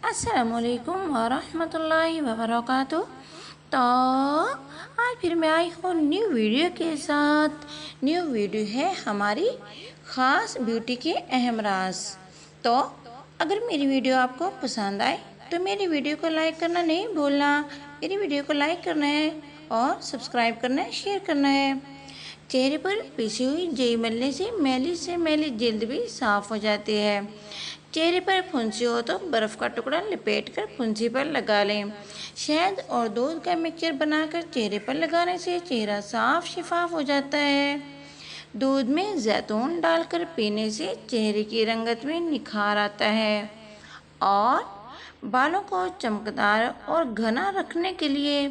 अस्सलामुअलैकुम वरहमतुल्लाहि वबरकातुह। तो आज फिर मैं आई हूँ न्यू वीडियो के साथ। न्यू वीडियो है हमारी ख़ास ब्यूटी के अहम राज। तो अगर मेरी वीडियो आपको पसंद आए तो मेरी वीडियो को लाइक करना नहीं भूलना। मेरी वीडियो को लाइक करना है और सब्सक्राइब करना है, शेयर करना है। चेहरे पर पिसी हुई जई मलने से मैली जल्द भी साफ हो जाती है। चेहरे पर फुंसी हो तो बर्फ़ का टुकड़ा लपेटकर फुंसी पर लगा लें। शहद और दूध का मिक्सचर बनाकर चेहरे पर लगाने से चेहरा साफ शफाफ हो जाता है। दूध में जैतून डालकर पीने से चेहरे की रंगत में निखार आता है। और बालों को चमकदार और घना रखने के लिए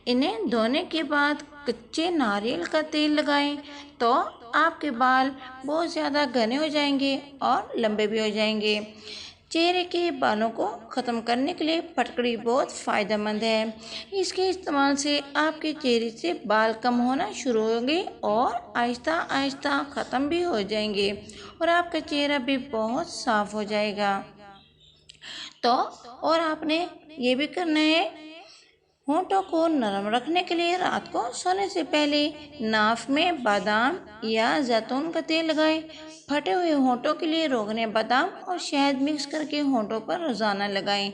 इन्हें धोने के बाद कच्चे नारियल का तेल लगाएं तो आपके बाल बहुत ज़्यादा घने हो जाएंगे और लंबे भी हो जाएंगे। चेहरे के बालों को ख़त्म करने के लिए फटकड़ी बहुत फ़ायदेमंद है। इसके इस्तेमाल से आपके चेहरे से बाल कम होना शुरू होंगे और आहिस्ता आहिस्ता ख़त्म भी हो जाएंगे और आपका चेहरा भी बहुत साफ़ हो जाएगा। तो और आपने ये भी करना है, होंठों को नरम रखने के लिए रात को सोने से पहले नाक में बादाम या जैतून का तेल लगाएं। फटे हुए होंठों के लिए रोगने बादाम और शहद मिक्स करके होंठों पर रोजाना लगाएं।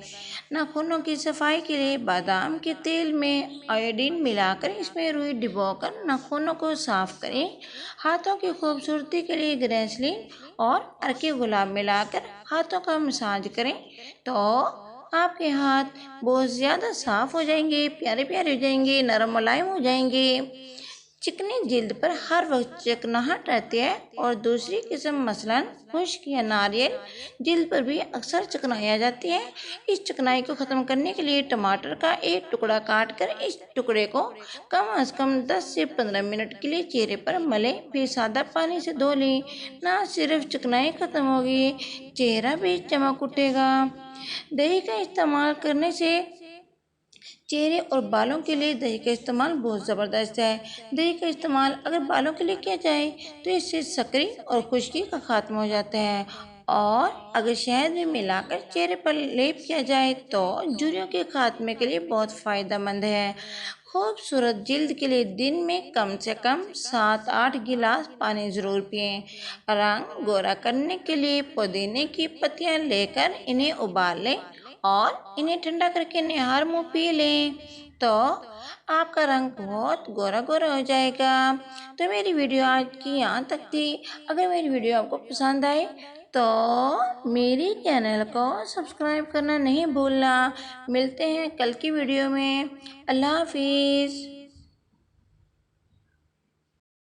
नाखूनों की सफाई के लिए बादाम के तेल में आयोडीन मिलाकर इसमें रुई डुबोकर नाखूनों को साफ करें। हाथों की खूबसूरती के लिए ग्रेसलीन और अर्के गुलाब मिलाकर हाथों का मसाज करें तो आपके हाथ बहुत ज़्यादा साफ हो जाएंगे, प्यारे प्यारे हो जाएंगे, नरम मुलायम हो जाएंगे। चिकनी जिल्द पर हर वक्त चिकनाहट रहती है और दूसरी किस्म मसलन खुश्क या नारियल जिल्द पर भी अक्सर चिकनाई आ जाती है। इस चिकनाई को ख़त्म करने के लिए टमाटर का एक टुकड़ा काट कर इस टुकड़े को कम अज़ कम 10 से 15 मिनट के लिए चेहरे पर मलें, फिर सादा पानी से धो लें। ना सिर्फ चिकनाई ख़त्म होगी, चेहरा भी चमक उठेगा। दही का इस्तेमाल करने से चेहरे और बालों के लिए दही का इस्तेमाल बहुत ज़बरदस्त है। दही का इस्तेमाल अगर बालों के लिए किया जाए तो इससे सकरी और खुश्की का खात्मा हो जाता है और अगर शहद में मिलाकर चेहरे पर लेप किया जाए तो झुर्रियों के खात्मे के लिए बहुत फ़ायदेमंद है। खूबसूरत जिल्द के लिए दिन में कम से कम 7-8 गिलास पानी ज़रूर पिएं। रंग गोरा करने के लिए पुदीने की पत्तियां लेकर इन्हें उबाल लें और इन्हें ठंडा करके निहार मुँह पी लें तो आपका रंग बहुत गोरा गोरा हो जाएगा। तो मेरी वीडियो आज की यहाँ तक थी। अगर मेरी वीडियो आपको पसंद आए तो मेरी चैनल को सब्सक्राइब करना नहीं भूलना। मिलते हैं कल की वीडियो में। अल्लाह हाफिज़।